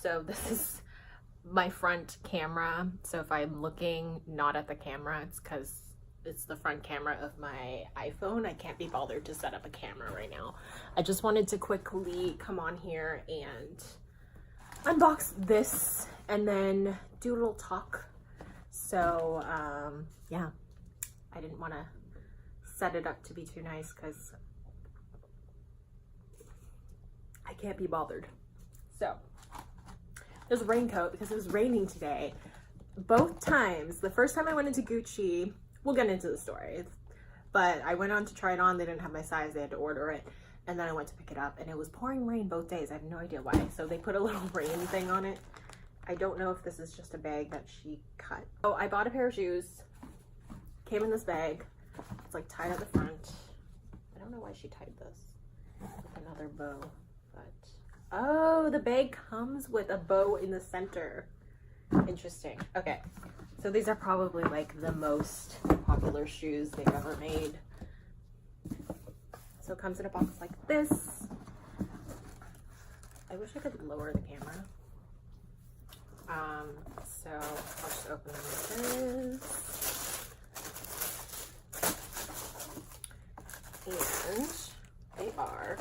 So this is my front camera. So if I'm looking not at the camera, it's because it's the front camera of my iPhone. I can't be bothered to set up a camera right now. I just wanted to quickly come on here and unbox this and then do a little talk. So yeah, I didn't want to set it up to be too nice because I can't be bothered. So there's a raincoat because it was raining today. Both times, the first time I went into Gucci, we'll get into the story, but I went on to try it on. They didn't have my size. They had to order it. And then I went to pick it up and it was pouring rain both days. I have no idea why. So they put a little rain thing on it. I don't know if this is just a bag that she cut. Oh, I bought a pair of shoes. Came in this bag. It's like tied at the front. I don't know why she tied this with another bow, but oh, the bag comes with a bow in the center. Interesting. Okay, so these are probably like the most popular shoes they've ever made. So it comes in a box like this. I wish I could lower the camera. So I'll just open them like this. And they are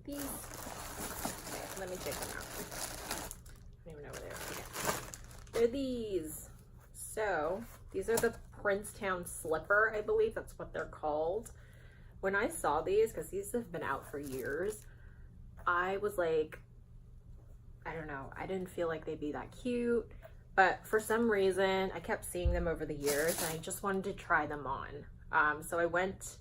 these. Okay, let me check them out. I don't even know where they are. Okay. They're these. So these are the PRINCETOWN slipper, I believe that's what they're called. When I saw these, because these have been out for years, I was like, I don't know, I didn't feel like they'd be that cute, but for some reason I kept seeing them over the years and I just wanted to try them on. So I went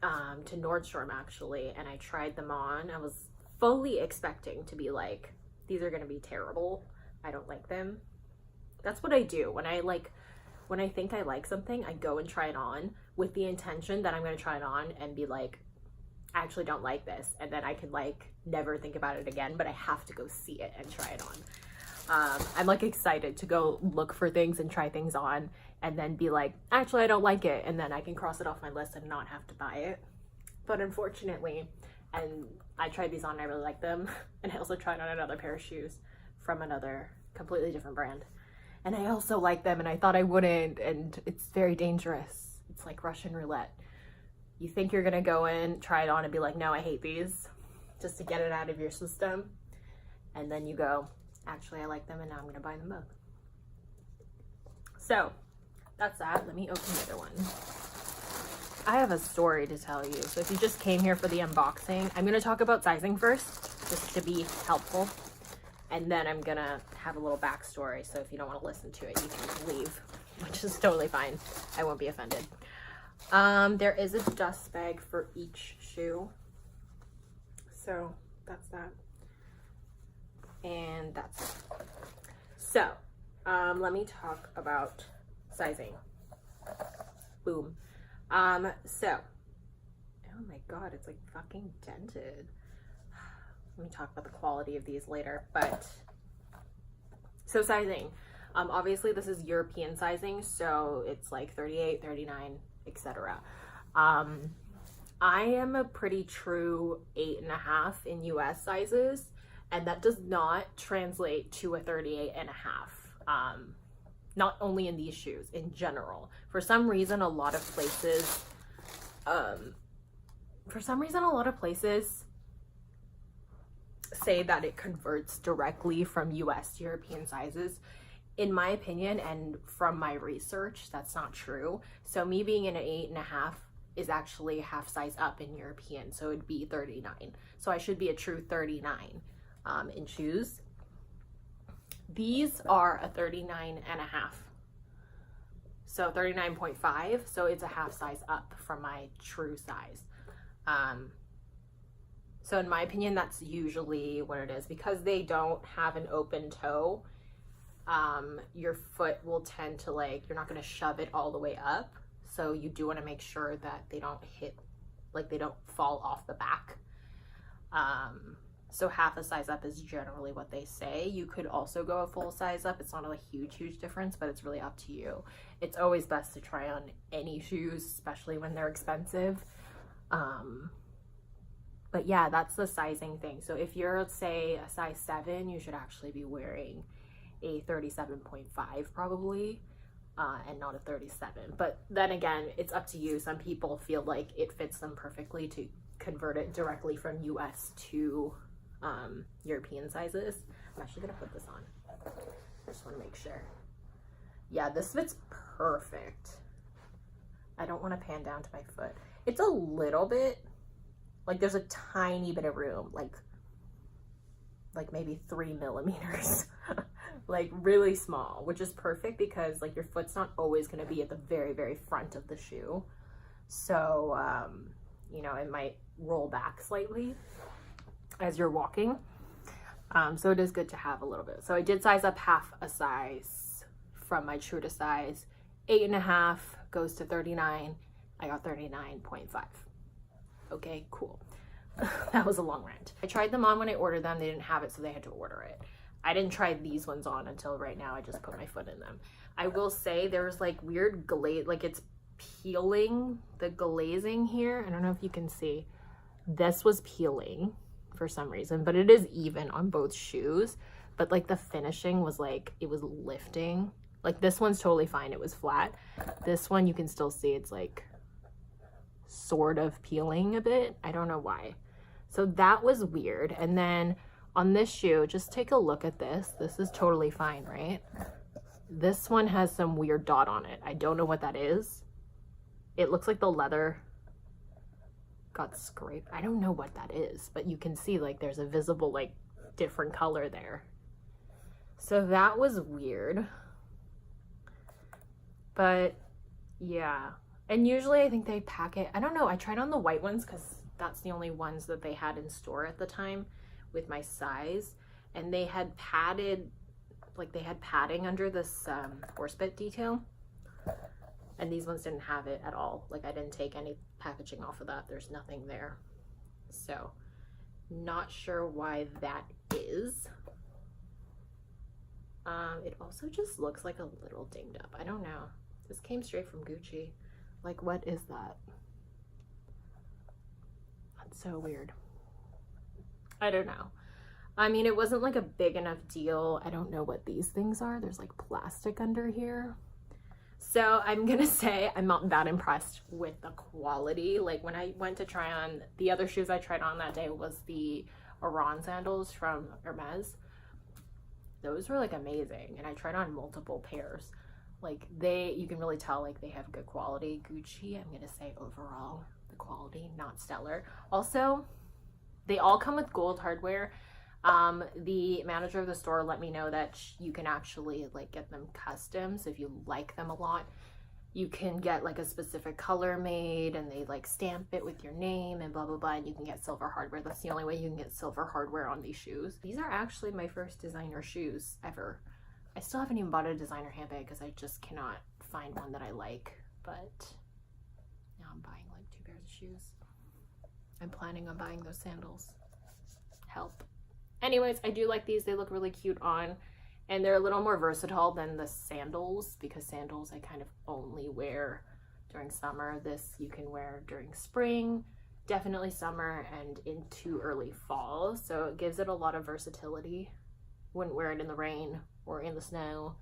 to Nordstrom actually and I tried them on. I was fully expecting to be like, these are gonna be terrible, I don't like them. That's what I do when I think I like something. I go and try it on with the intention that I'm gonna try it on and be like, I actually don't like this, and then I can like never think about it again, but I have to go see it and try it on. I'm like excited to go look for things and try things on and then be like, actually I don't like it, and then I can cross it off my list and not have to buy it. But unfortunately, and I tried these on and I really like them, and I also tried on another pair of shoes from another completely different brand, and I also like them and I thought I wouldn't, and it's very dangerous. It's like Russian roulette. You think you're gonna go in, try it on and be like, no, I hate these, just to get it out of your system. And then you go, actually I like them and now I'm gonna buy them both. So that's that. Let me open the other one. I have a story to tell you. So if you just came here for the unboxing, I'm gonna talk about sizing first, just to be helpful. And then I'm gonna have a little backstory. So if you don't wanna listen to it, you can leave, which is totally fine. I won't be offended. There is a dust bag for each shoe. So that's that. And that's it. So, let me talk about sizing. Boom. So, oh my God, it's like fucking dented. Let me talk about the quality of these later, but so sizing. Obviously this is European sizing, so it's like 38, 39, etc. I am a pretty true 8.5 in US sizes, and that does not translate to a 38.5. Not only in these shoes, in general. For some reason, a lot of places say that it converts directly from US to European sizes. In my opinion, and from my research, that's not true. So me being in an 8.5 is actually half size up in European, so it'd be 39. So I should be a true 39 in shoes. These are a 39.5. So 39.5, so it's a half size up from my true size. So in my opinion, that's usually what it is. Because they don't have an open toe, your foot will tend to like, you're not going to shove it all the way up. So you do want to make sure that they don't hit, like they don't fall off the back. So half a size up is generally what they say. You could also go a full size up. It's not a huge difference, but it's really up to you. It's always best to try on any shoes, especially when they're expensive. But yeah, that's the sizing thing. So if you're, say, a size 7, you should actually be wearing a 37.5 probably, and not a 37. But then again, it's up to you. Some people feel like it fits them perfectly to convert it directly from US to European sizes. I'm actually gonna put this on. I just want to make sure. Yeah, this fits perfect. I don't want to pan down to my foot. It's a little bit, like there's a tiny bit of room, like maybe 3 millimeters, like really small, which is perfect because like your foot's not always going to be at the very, very front of the shoe. So, you know, it might roll back slightly as you're walking. So it is good to have a little bit. So I did size up half a size from my true to size. 8.5 goes to 39. I got 39.5. Okay, cool. That was a long rant. I tried them on when I ordered them. They didn't have it, so they had to order it. I didn't try these ones on until right now. I just put my foot in them. I will say there's like weird glaze, like it's peeling, the glazing here. I don't know if you can see. This was peeling for some reason, but it is even on both shoes. But like the finishing was like, it was lifting. Like this one's totally fine. It was flat. This one you can still see it's like sort of peeling a bit. I don't know why. So that was weird. And then on this shoe, just take a look at this. This is totally fine, right? This one has some weird dot on it. I don't know what that is. It looks like the leather got scraped. I don't know what that is, but you can see like there's a visible like different color there. So that was weird. But yeah. And usually I think they pack it. I don't know. I tried on the white ones because that's the only ones that they had in store at the time with my size. And they had padded, like they had padding under this horse bit detail. And these ones didn't have it at all. Like I didn't take any packaging off of that. There's nothing there. So not sure why that is. It also just looks like a little dinged up. I don't know. This came straight from Gucci. Like, what is that? That's so weird. I don't know. I mean, it wasn't like a big enough deal. I don't know what these things are. There's like plastic under here. So I'm gonna say I'm not that impressed with the quality. Like when I went to try on, the other shoes I tried on that day was the Oran sandals from Hermes. Those were like amazing. And I tried on multiple pairs. Like you can really tell like they have good quality. Gucci, I'm gonna say overall, the quality, not stellar. Also, they all come with gold hardware. The manager of the store let me know that you can actually like get them custom. So if you like them a lot, you can get like a specific color made and they like stamp it with your name and blah, blah, blah. And you can get silver hardware. That's the only way you can get silver hardware on these shoes. These are actually my first designer shoes ever. I still haven't even bought a designer handbag because I just cannot find one that I like. But now I'm buying like 2 pairs of shoes. I'm planning on buying those sandals. Help. Anyways, I do like these. They look really cute on. And they're a little more versatile than the sandals because sandals I kind of only wear during summer. This you can wear during spring, definitely summer, and into early fall. So it gives it a lot of versatility. Wouldn't wear it in the rain or in the snow.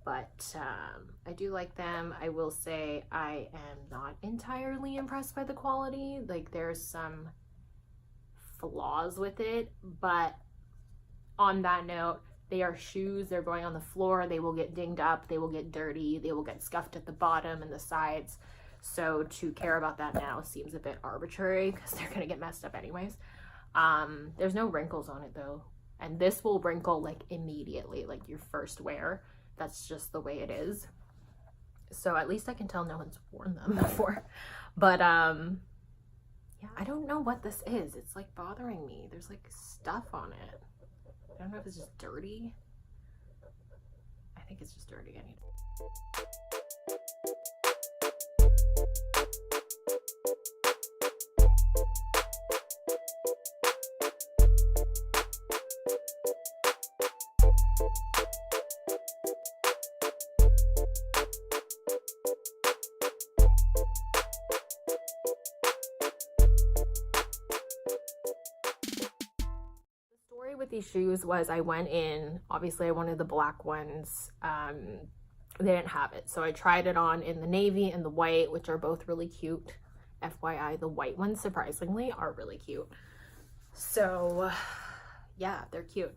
But I do like them. I will say I am not entirely impressed by the quality. Like there's some flaws with it, but on that note, they are shoes. They're going on the floor. They will get dinged up. They will get dirty. They will get scuffed at the bottom and the sides. So to care about that now seems a bit arbitrary because they're going to get messed up anyways. There's no wrinkles on it though. And this will wrinkle like immediately, like your first wear. That's just the way it is. So at least I can tell no one's worn them before. But yeah, I don't know what this is. It's like bothering me. There's like stuff on it. I don't know if it's just dirty. I think it's just dirty. I need with these shoes was I went in, obviously I wanted the black ones. They didn't have it, so I tried it on in the navy and the white, which are both really cute. FYI, the white ones surprisingly are really cute. So yeah, they're cute.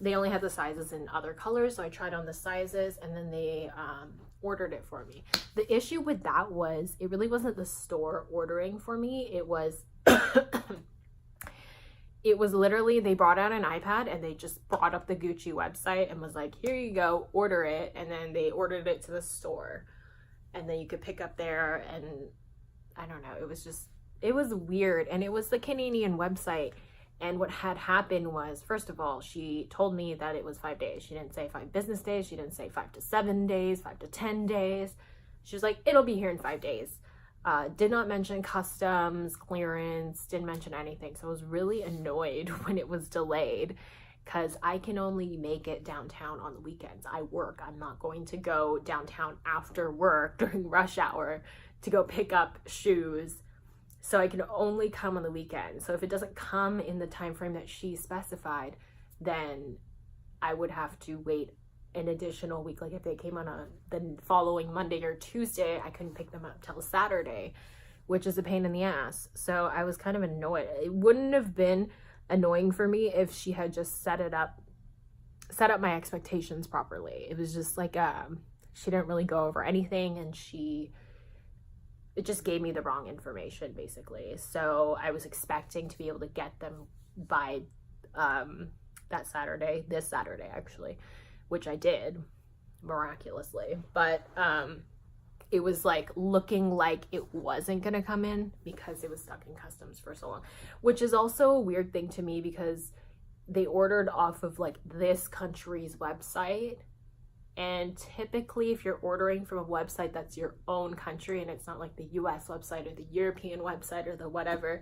They only had the sizes in other colors, so I tried on the sizes, and then they ordered it for me. The issue with that was it really wasn't the store ordering for me. It was it was literally, they brought out an iPad and they just brought up the Gucci website and was like, here you go, order it. And then they ordered it to the store, and then you could pick up there. And I don't know, it was weird. And it was the Canadian website. And what had happened was, first of all, she told me that it was 5 days. She didn't say 5 business days. She didn't say 5 to 7 days, 5 to 10 days. She was like, it'll be here in 5 days. Did not mention customs, clearance, didn't mention anything. So I was really annoyed when it was delayed, because I can only make it downtown on the weekends. I work. I'm not going to go downtown after work during rush hour to go pick up shoes. So I can only come on the weekend. So if it doesn't come in the time frame that she specified, then I would have to wait an additional week. Like if they came on the following Monday or Tuesday, I couldn't pick them up till Saturday, which is a pain in the ass. So I was kind of annoyed. It wouldn't have been annoying for me if she had just set up my expectations properly. It was just like she didn't really go over anything, and it just gave me the wrong information basically. So I was expecting to be able to get them by this Saturday actually, which I did miraculously. But it was like looking like it wasn't gonna come in because it was stuck in customs for so long, which is also a weird thing to me because they ordered off of like this country's website. And typically if you're ordering from a website that's your own country and it's not like the US website or the European website or the whatever,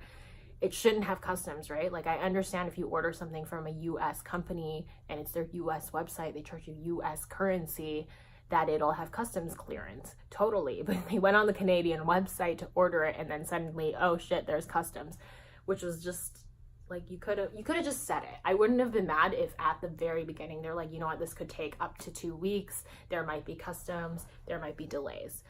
it shouldn't have customs, right? Like I understand if you order something from a US company and it's their US website, they charge you US currency, that it'll have customs clearance. Totally. But they went on the Canadian website to order it and then suddenly, oh shit, there's customs, which was just like, you could have just said it. I wouldn't have been mad if at the very beginning they're like, you know what, this could take up to 2 weeks. There might be customs, there might be delays.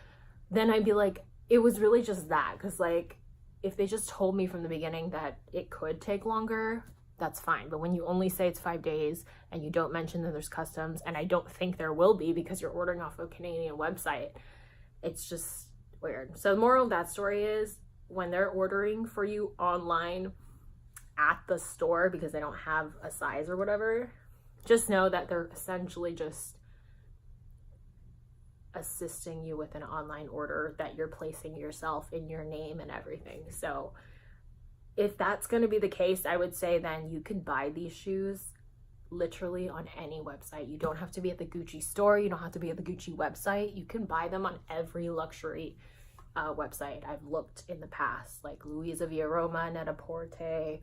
Then I'd be like, it was really just that. Because like, if they just told me from the beginning that it could take longer, that's fine. But when you only say it's 5 days and you don't mention that there's customs, and I don't think there will be because you're ordering off a Canadian website, it's just weird. So the moral of that story is, when they're ordering for you online at the store because they don't have a size or whatever, just know that they're essentially just assisting you with an online order that you're placing yourself in your name and everything. So if that's going to be the case, I would say then you can buy these shoes literally on any website. You don't have to be at the Gucci store. You don't have to be at the Gucci website. You can buy them on every luxury website. I've looked in the past, like Louisa Via Roma, Net-a-Porter,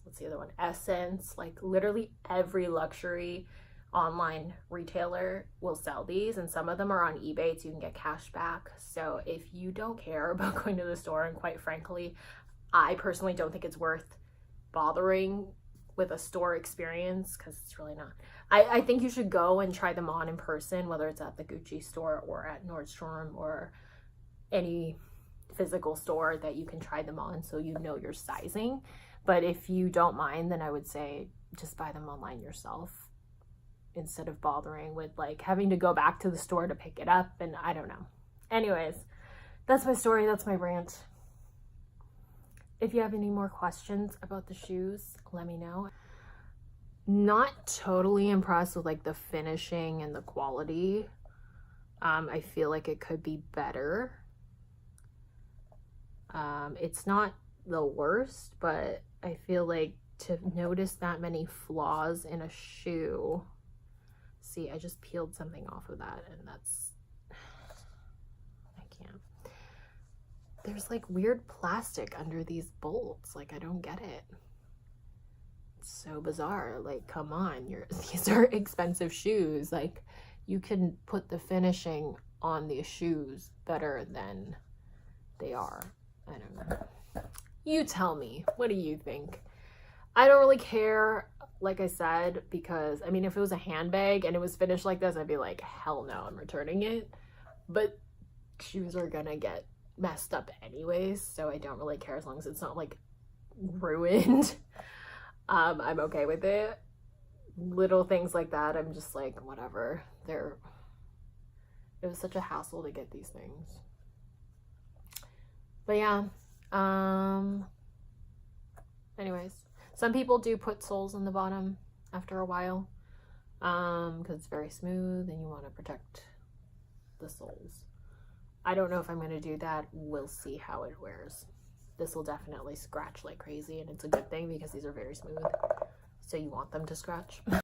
what's the other one? Essence. Like literally every luxury online retailer will sell these, and some of them are on eBay so you can get cash back. So if you don't care about going to the store, and quite frankly, I personally don't think it's worth bothering with a store experience, because it's really not. I think you should go and try them on in person, whether it's at the Gucci store or at Nordstrom or any physical store that you can try them on so you know your sizing. But if you don't mind, then I would say just buy them online yourself instead of bothering with like having to go back to the store to pick it up. And I don't know. Anyways, that's my story. That's my rant. If you have any more questions about the shoes, let me know. Not totally impressed with like the finishing and the quality. I feel like it could be better. It's not the worst, but I feel like to notice that many flaws in a shoe. See, I just peeled something off of that, and I can't. There's like weird plastic under these bolts. Like, I don't get it. It's so bizarre. Like, come on, these are expensive shoes. Like, you can put the finishing on these shoes better than they are. I don't know. You tell me. What do you think? I don't really care, like I said, because, I mean, if it was a handbag and it was finished like this, I'd be like, hell no, I'm returning it. But shoes are gonna get messed up anyways, so I don't really care as long as it's not, like, ruined. I'm okay with it. Little things like that, I'm just like, whatever. It was such a hassle to get these things. But yeah, anyways, some people do put soles in the bottom after a while, because it's very smooth and you want to protect the soles. I don't know if I'm going to do that. We'll see how it wears. This will definitely scratch like crazy, and it's a good thing because these are very smooth, so you want them to scratch.